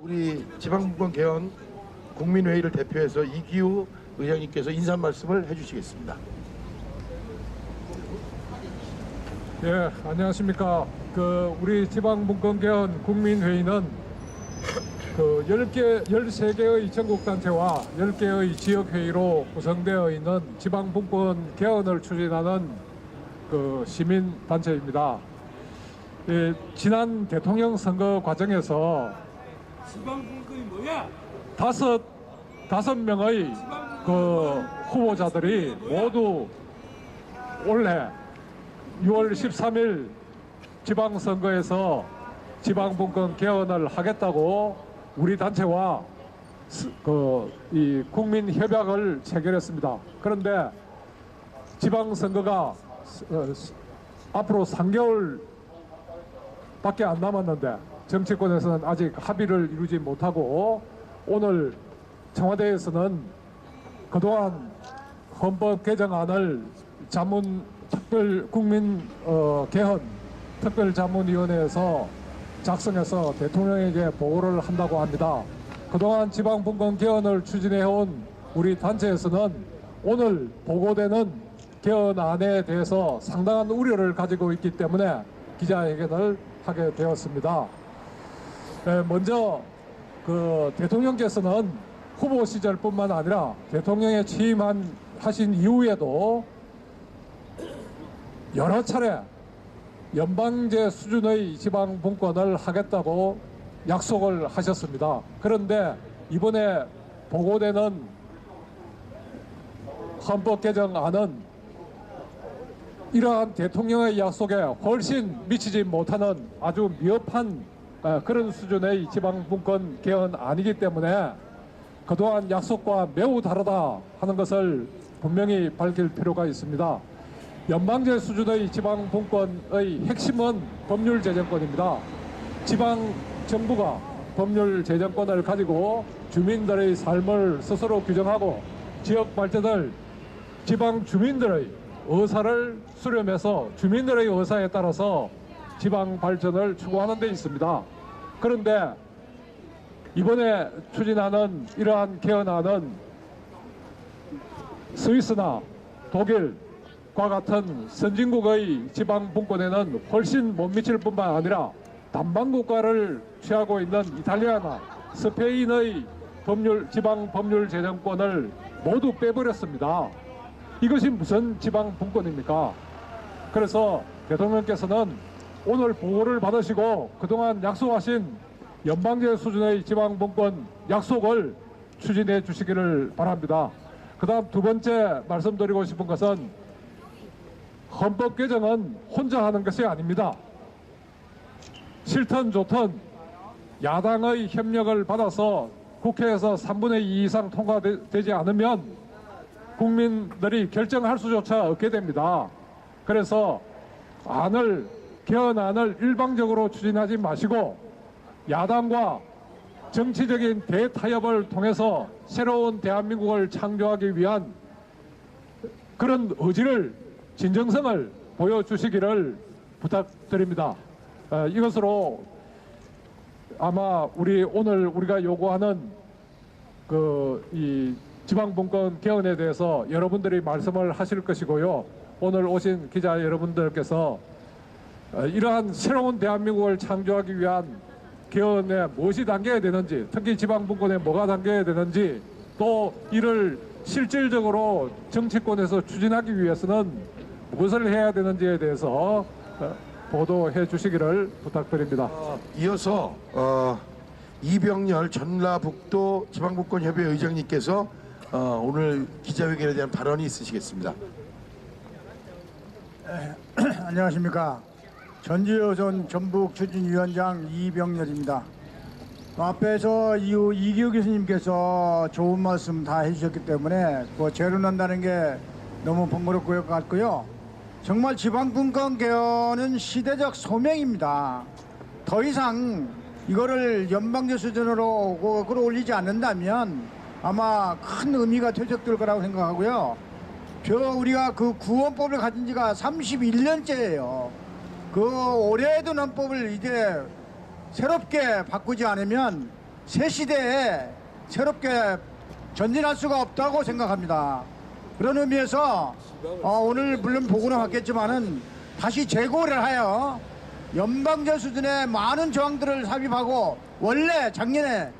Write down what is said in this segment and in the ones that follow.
우리 지방분권 개헌 국민회의를 대표해서 이기우 의장님께서 인사 말씀을 해주시겠습니다. 예, 안녕하십니까. 우리 지방분권 개헌 국민회의는 13개의 전국단체와 10개의 지역회의로 구성되어 있는 지방분권 개헌을 추진하는 시민단체입니다. 예, 지난 대통령 선거 과정에서 지방분권이 뭐야? 다섯 명의 후보자들이 모두 올해 6월 13일 지방선거에서 지방분권 개헌을 하겠다고 우리 단체와 이 국민협약을 체결했습니다. 그런데 지방선거가 앞으로 3개월 밖에 안 남았는데 정치권에서는 아직 합의를 이루지 못하고 오늘 청와대에서는 그동안 헌법 개정안을 개헌 특별자문위원회에서 작성해서 대통령에게 보고를 한다고 합니다. 그동안 지방분권 개헌을 추진해온 우리 단체에서는 오늘 보고되는 개헌안에 대해서 상당한 우려를 가지고 있기 때문에 기자회견을 하게 되었습니다. 먼저 대통령께서는 후보 시절뿐만 아니라 대통령에 취임하신 이후에도 여러 차례 연방제 수준의 지방분권을 하겠다고 약속을 하셨습니다. 그런데 이번에 보고되는 헌법 개정안은 이러한 대통령의 약속에 훨씬 미치지 못하는 아주 미흡한 그런 수준의 지방분권 개헌안이기 때문에 그동안 약속과 매우 다르다 하는 것을 분명히 밝힐 필요가 있습니다. 연방제 수준의 지방분권의 핵심은 법률제정권입니다. 지방정부가 법률제정권을 가지고 주민들의 삶을 스스로 규정하고 지역 발전을 지방 주민들의 의사를 수렴해서 주민들의 의사에 따라서 지방 발전을 추구하는 데 있습니다. 그런데 이번에 추진하는 이러한 개헌안은 스위스나 독일과 같은 선진국의 지방분권에는 훨씬 못 미칠 뿐만 아니라 단방국가를 취하고 있는 이탈리아나 스페인의 지방법률제정권을 모두 빼버렸습니다. 이것이 무슨 지방분권입니까? 그래서 대통령께서는 오늘 보고를 받으시고 그동안 약속하신 연방제 수준의 지방분권 약속을 추진해 주시기를 바랍니다. 그 다음 두 번째 말씀드리고 싶은 것은 헌법 개정은 혼자 하는 것이 아닙니다. 싫든 좋든 야당의 협력을 받아서 국회에서 3분의 2 이상 통과되지 않으면 국민들이 결정할 수조차 없게 됩니다. 그래서 개헌안을 일방적으로 추진하지 마시고 야당과 정치적인 대타협을 통해서 새로운 대한민국을 창조하기 위한 그런 의지를 진정성을 보여주시기를 부탁드립니다. 이것으로 아마 오늘 우리가 요구하는 이 지방분권 개헌에 대해서 여러분들이 말씀을 하실 것이고요. 오늘 오신 기자 여러분들께서 이러한 새로운 대한민국을 창조하기 위한 개헌에 무엇이 담겨야 되는지, 특히 지방분권에 뭐가 담겨야 되는지, 또 이를 실질적으로 정치권에서 추진하기 위해서는 무엇을 해야 되는지에 대해서 보도해 주시기를 부탁드립니다. 이어서 이병렬 전라북도 지방분권협의 의장님께서 오늘 기자회견에 대한 발언이 있으시겠습니다. 안녕하십니까. 전지여전 전북추진위원장 이병렬입니다. 앞에서 이기우 교수님께서 좋은 말씀 다 해주셨기 때문에 재론한다는 게 너무 번거롭고 것 같고요. 정말 지방분권 개헌은 시대적 소명입니다. 더 이상 이거를 연방제 수준으로 끌어올리지 않는다면 아마 큰 의미가 퇴색될 거라고 생각하고요. 우리가 구원법을 가진 지가 31년째예요. 오래된 헌법을 이제 새롭게 바꾸지 않으면 새 시대에 새롭게 전진할 수가 없다고 생각합니다. 그런 의미에서 오늘 물론 보고는 받겠지만은 다시 재고를 하여 연방제 수준의 많은 조항들을 삽입하고 원래 작년에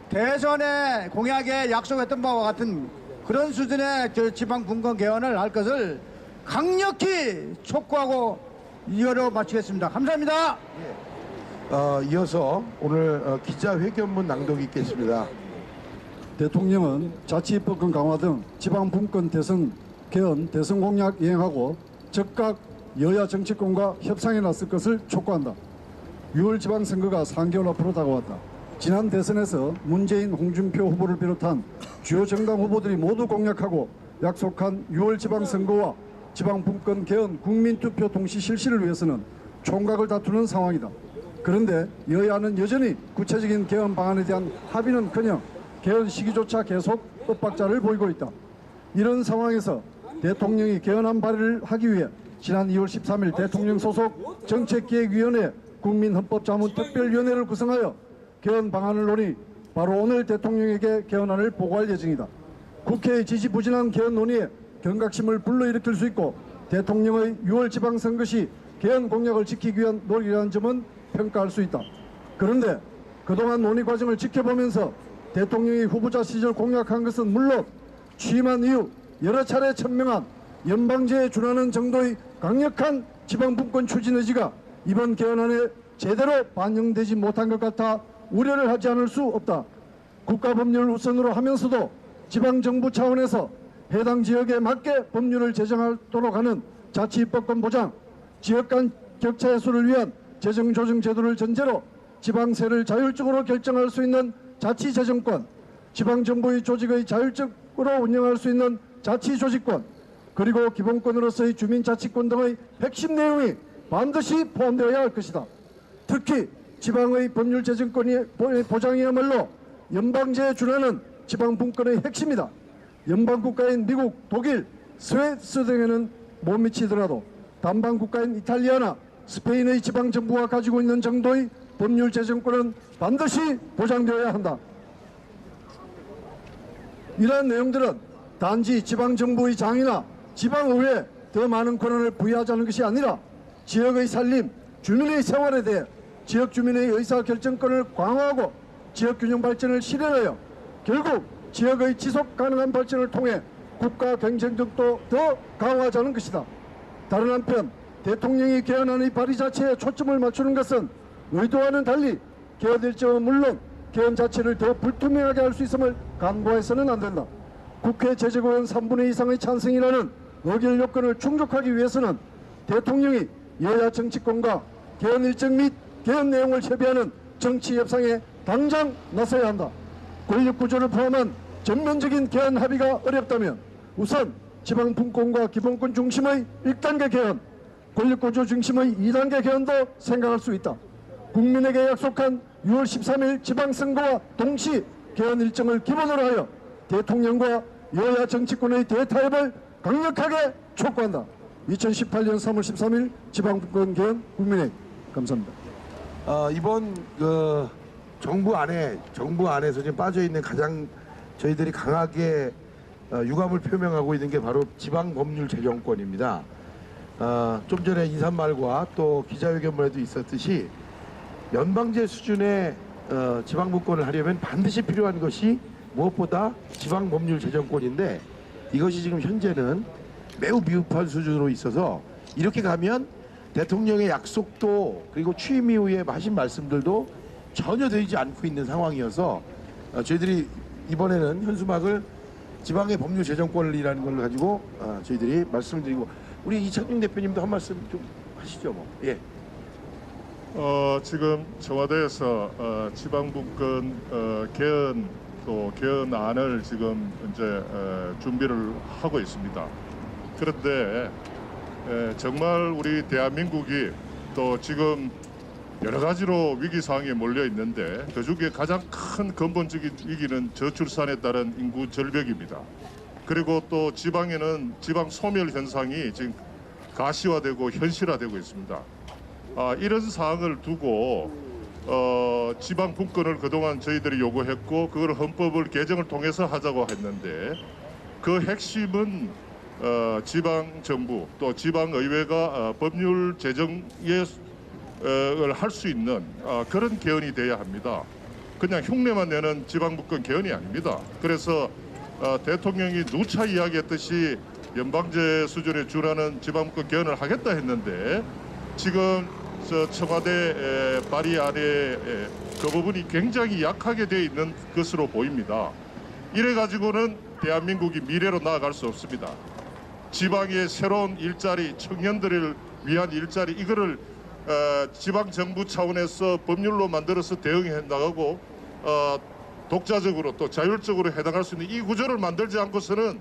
대선에 공약에 약속했던 바와 같은 그런 수준의 지방 분권 개헌을 할 것을 강력히 촉구하고 이어로 마치겠습니다. 감사합니다. 이어서 오늘 기자회견문 낭독이 있겠습니다. 대통령은 자치입법권 강화 등 지방분권 대선 개헌 대선 공약 이행하고 즉각 여야 정치권과 협상에 나설 것을 촉구한다. 6월 지방선거가 3개월 앞으로 다가왔다. 지난 대선에서 문재인, 홍준표 후보를 비롯한 주요 정당 후보들이 모두 공약하고 약속한 6월 지방선거와 지방분권 개헌 국민투표 동시 실시를 위해서는 총각을 다투는 상황이다. 그런데 여야는 여전히 구체적인 개헌 방안에 대한 합의는커녕 개헌 시기조차 계속 엇박자를 보이고 있다. 이런 상황에서 대통령이 개헌안 발의를 하기 위해 지난 2월 13일 대통령 소속 정책기획위원회 국민헌법자문특별위원회를 구성하여 개헌 방안을 논의 바로 오늘 대통령에게 개헌안을 보고할 예정이다. 국회의 지지부진한 개헌 논의에 경각심을 불러일으킬 수 있고 대통령의 6월 지방선거 시 개헌 공약을 지키기 위한 노력이라는 점은 평가할 수 있다. 그런데 그동안 논의 과정을 지켜보면서 대통령이 후보자 시절 공약한 것은 물론 취임한 이후 여러 차례 천명한 연방제에 준하는 정도의 강력한 지방분권 추진 의지가 이번 개헌안에 제대로 반영되지 못한 것 같아 우려를 하지 않을 수 없다. 국가법률을 우선으로 하면서도 지방정부 차원에서 해당 지역에 맞게 법률을 제정하도록 하는 자치입법권 보장, 지역 간 격차 해소를 위한 재정조정 제도를 전제로 지방세를 자율적으로 결정할 수 있는 자치재정권, 지방정부의 조직의 자율적으로 운영할 수 있는 자치조직권, 그리고 기본권으로서의 주민자치권 등의 핵심 내용이 반드시 포함되어야 할 것이다. 특히 지방의 법률 제정권이 보장이야말로 연방제에 준하는 지방분권의 핵심이다. 연방국가인 미국, 독일, 스웨덴 등에는 못 미치더라도 단방국가인 이탈리아나 스페인의 지방정부가 가지고 있는 정도의 법률 제정권은 반드시 보장되어야 한다. 이러한 내용들은 단지 지방정부의 장이나 지방의회에 더 많은 권한을 부여하자는 것이 아니라 지역의 살림, 주민의 생활에 대해 지역 주민의 의사결정권을 강화하고 지역균형 발전을 실현하여 결국 지역의 지속 가능한 발전을 통해 국가 경쟁력도 더 강화하자는 것이다. 다른 한편 대통령이 개헌안의 발의 자체에 초점을 맞추는 것은 의도와는 달리 개헌 일정은 물론 개헌 자체를 더 불투명하게 할 수 있음을 간과해서는 안 된다. 국회 제적의원 3분의 2 이상의 찬성이라는 의결 요건을 충족하기 위해서는 대통령이 여야 정치권과 개헌 일정 및 개헌 내용을 협의하는 정치 협상에 당장 나서야 한다. 권력 구조를 포함한 전면적인 개헌 합의가 어렵다면 우선 지방분권과 기본권 중심의 1단계 개헌, 권력 구조 중심의 2단계 개헌도 생각할 수 있다. 국민에게 약속한 6월 13일 지방선거와 동시 개헌 일정을 기본으로 하여 대통령과 여야 정치권의 대타협을 강력하게 촉구한다. 2018년 3월 13일 지방분권 개헌 국민회의. 감사합니다. 이번 정부 안에서 지금 빠져 있는 가장 저희들이 강하게 유감을 표명하고 있는 게 바로 지방법률 제정권입니다. 좀 전에 인사말과 또 기자회견문에도 있었듯이 연방제 수준의 지방분권을 하려면 반드시 필요한 것이 무엇보다 지방법률 제정권인데 이것이 지금 현재는 매우 미흡한 수준으로 있어서 이렇게 가면 대통령의 약속도 그리고 취임 이후에 하신 말씀들도 전혀 되지 않고 있는 상황이어서 저희들이 이번에는 현수막을 지방의 법률 제정권이라는 걸 가지고 저희들이 말씀을 드리고 우리 이창용 대표님도 한 말씀 좀 하시죠. 뭐. 예. 지금 청와대에서 지방분권 개헌 또 개헌안을 지금 이제 준비를 하고 있습니다. 그런데 정말 우리 대한민국이 또 지금 여러 가지로 위기 상황에 몰려 있는데 그중에 가장 큰 근본적인 위기는 저출산에 따른 인구 절벽입니다. 그리고 또 지방에는 지방 소멸 현상이 지금 가시화되고 현실화되고 있습니다. 이런 상황을 두고 지방 분권을 그동안 저희들이 요구했고 그걸 헌법을 개정을 통해서 하자고 했는데 그 핵심은 지방 정부 또 지방 의회가 법률 제정을 할 수 있는 그런 개헌이 돼야 합니다. 그냥 흉내만 내는 지방 분권 개헌이 아닙니다. 그래서 대통령이 누차 이야기했듯이 연방제 수준에 준하는 지방 분권 개헌을 하겠다 했는데 지금 청와대 발의안에 그 부분이 굉장히 약하게 되어 있는 것으로 보입니다. 이래 가지고는 대한민국이 미래로 나아갈 수 없습니다. 지방의 새로운 일자리, 청년들을 위한 일자리 이거를 지방 정부 차원에서 법률로 만들어서 대응해 나가고 독자적으로 또 자율적으로 해당할 수 있는 이 구조를 만들지 않고서는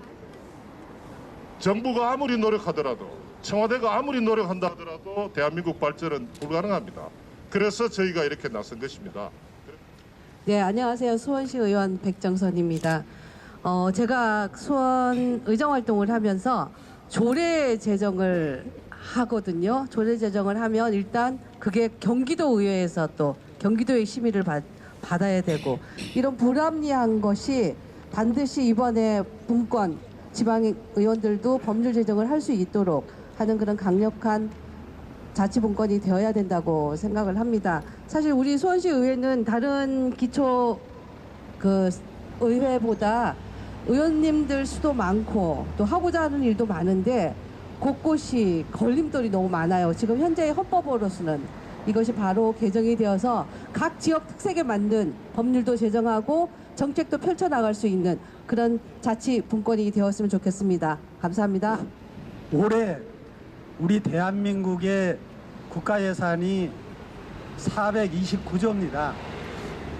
정부가 아무리 노력하더라도 청와대가 아무리 노력한다 하더라도 대한민국 발전은 불가능합니다. 그래서 저희가 이렇게 나선 것입니다. 네, 안녕하세요. 수원시 의원 백정선입니다. 제가 수원 의정활동을 하면서 조례 제정을 하거든요. 조례 제정을 하면 일단 그게 경기도 의회에서 또 경기도의 심의를 받아야 되고 이런 불합리한 것이 반드시 이번에 분권 지방 의원들도 법률 제정을 할 수 있도록 하는 그런 강력한 자치분권이 되어야 된다고 생각을 합니다. 사실 우리 수원시 의회는 다른 기초 의회보다 의원님들 수도 많고 또 하고자 하는 일도 많은데 곳곳이 걸림돌이 너무 많아요. 지금 현재의 헌법으로서는 이것이 바로 개정이 되어서 각 지역 특색에 맞는 법률도 제정하고 정책도 펼쳐나갈 수 있는 그런 자치분권이 되었으면 좋겠습니다. 감사합니다. 올해 우리 대한민국의 국가 예산이 429조입니다.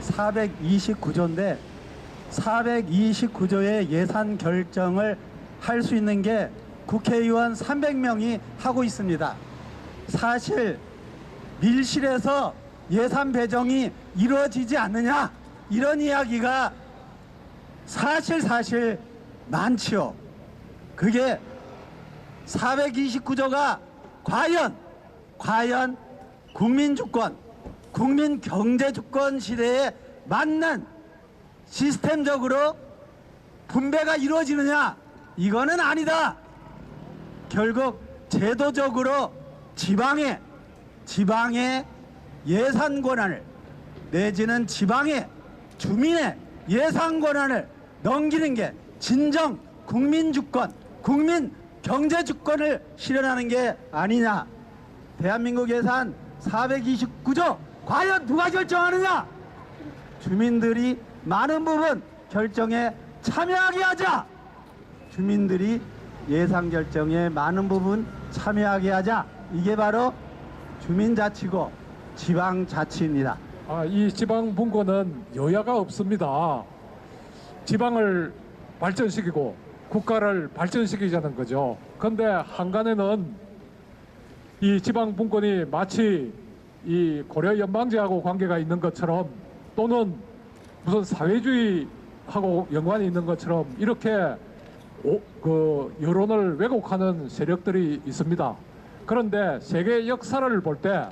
429조인데 429조의 예산 결정을 할 수 있는 게 국회의원 300명이 하고 있습니다. 사실 밀실에서 예산 배정이 이루어지지 않느냐 이런 이야기가 사실 많지요. 그게 429조가 과연 국민주권, 국민경제주권 시대에 맞는 시스템적으로 분배가 이루어지느냐? 이거는 아니다. 결국 제도적으로 지방의 예산 권한을 내지는 지방의 주민의 예산 권한을 넘기는 게 진정 국민주권, 국민경제주권을 실현하는 게 아니냐. 대한민국 예산 429조 과연 누가 결정하느냐? 주민들이 많은 부분 결정에 참여하게 하자. 주민들이 예산 결정에 많은 부분 참여하게 하자. 이게 바로 주민자치고 지방자치입니다. 이 지방분권은 여야가 없습니다. 지방을 발전시키고 국가를 발전시키자는 거죠. 그런데 한간에는 이 지방분권이 마치 이 고려 연방제하고 관계가 있는 것처럼 또는 무슨 사회주의하고 연관이 있는 것처럼 이렇게 여론을 왜곡하는 세력들이 있습니다. 그런데 세계 역사를 볼 때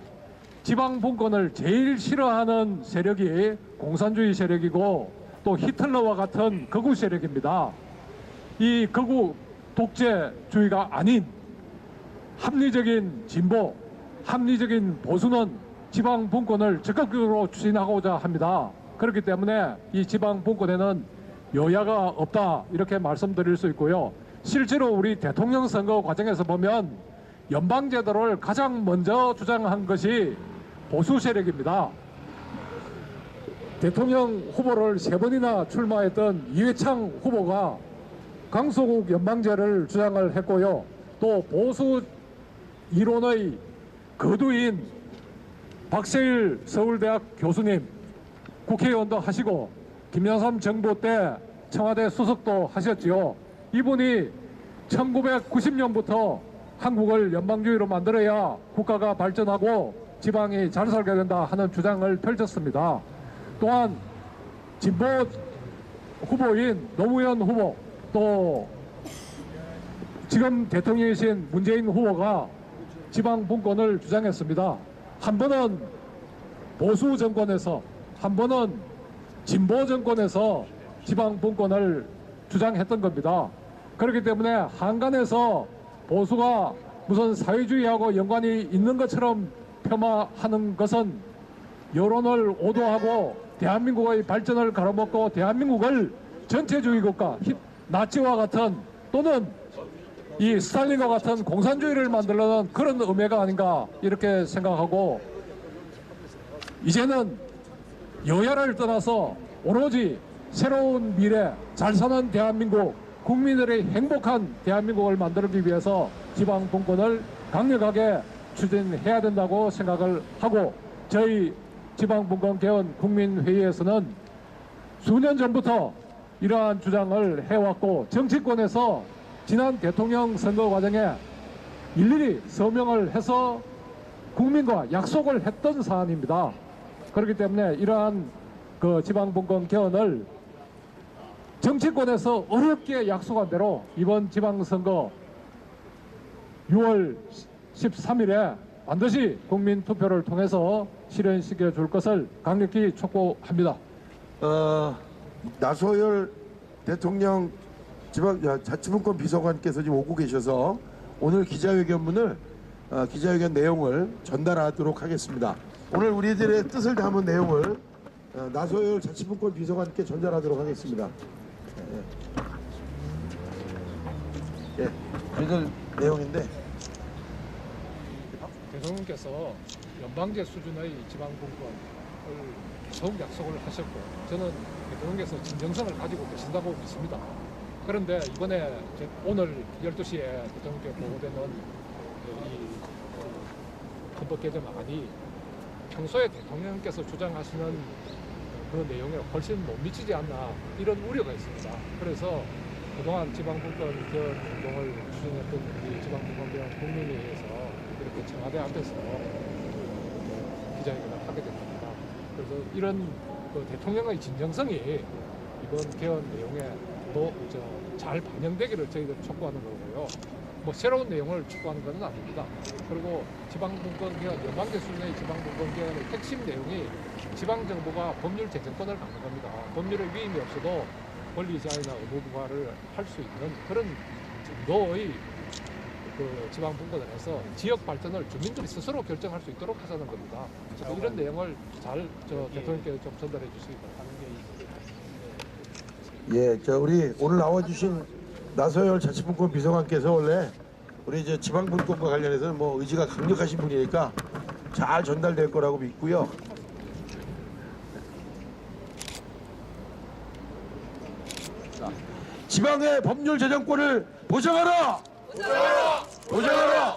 지방분권을 제일 싫어하는 세력이 공산주의 세력이고 또 히틀러와 같은 극우 세력입니다. 이 극우 독재주의가 아닌 합리적인 진보, 합리적인 보수는 지방분권을 적극적으로 추진하고자 합니다. 그렇기 때문에 이 지방분권에는 여야가 없다 이렇게 말씀드릴 수 있고요. 실제로 우리 대통령 선거 과정에서 보면 연방제도를 가장 먼저 주장한 것이 보수 세력입니다. 대통령 후보를 3번이나 출마했던 이회창 후보가 강소국 연방제를 주장을 했고요. 또 보수 이론의 거두인 박세일 서울대학 교수님 국회의원도 하시고 김영삼 정부 때 청와대 수석도 하셨지요. 이분이 1990년부터 한국을 연방주의로 만들어야 국가가 발전하고 지방이 잘 살게 된다 하는 주장을 펼쳤습니다. 또한 진보 후보인 노무현 후보 또 지금 대통령이신 문재인 후보가 지방분권을 주장했습니다. 한 번은 보수 정권에서 한 번은 진보 정권에서 지방 분권을 주장했던 겁니다. 그렇기 때문에 한간에서 보수가 무슨 사회주의하고 연관이 있는 것처럼 폄하하는 것은 여론을 오도하고 대한민국의 발전을 가로막고 대한민국을 전체주의 국가, 나치와 같은 또는 이 스탈린과 같은 공산주의를 만들려는 그런 음해가 아닌가 이렇게 생각하고, 이제는 여야를 떠나서 오로지 새로운 미래, 잘 사는 대한민국, 국민들의 행복한 대한민국을 만들기 위해서 지방 분권을 강력하게 추진해야 된다고 생각을 하고, 저희 지방 분권 개헌 국민회의에서는 수년 전부터 이러한 주장을 해왔고, 정치권에서 지난 대통령 선거 과정에 일일이 서명을 해서 국민과 약속을 했던 사안입니다. 그렇기 때문에 이러한 그 지방분권 개헌을 정치권에서 어렵게 약속한 대로 이번 지방선거 6월 13일에 반드시 국민 투표를 통해서 실현시켜 줄 것을 강력히 촉구합니다. 나소열 대통령 자치분권 비서관께서 지금 오고 계셔서 오늘 기자회견 내용을 전달하도록 하겠습니다. 오늘 우리들의 뜻을 담은 내용을 나소열 자치분권 비서관께 전달하도록 하겠습니다. 예, 저희들 내용인데 대통령께서 연방제 수준의 지방분권을 더욱 약속을 하셨고, 저는 대통령께서 진정성을 가지고 계신다고 믿습니다. 그런데 이번에 오늘 12시에 대통령께 보고되는 이 헌법 개정안이 평소에 대통령께서 주장하시는 그런 내용에 훨씬 못 미치지 않나, 이런 우려가 있습니다. 그래서 그동안 지방분권 개헌 운동을 추진했던 우리 지방분권 개헌 국민회의에서 이렇게 청와대 앞에서 기자회견을 하게 된 겁니다. 그래서 이런 그 대통령의 진정성이 이번 개헌 내용에 잘 반영되기를 저희들 촉구하는 거고요. 뭐 새로운 내용을 촉구하는 것은 아닙니다. 그리고 지방분권 개헌, 연방제 수준의 지방분권 개헌의 핵심 내용이 지방정부가 법률 재정권을 갖는 겁니다. 법률의 위임이 없어도 권리자유나 의무 부과를 할 수 있는 그런 정도의 그 지방분권을 해서 지역 발전을 주민들이 스스로 결정할 수 있도록 하자는 겁니다. 이런 내용을 잘 대통령께 좀 전달해 주시기 바랍니다. 우리 오늘 나와주신 나소열 자치분권 비서관께서 원래 우리 지방분권과 관련해서는 뭐 의지가 강력하신 분이니까 잘 전달될 거라고 믿고요. 지방의 법률 재정권을 보장하라! 보장하라! 보장하라!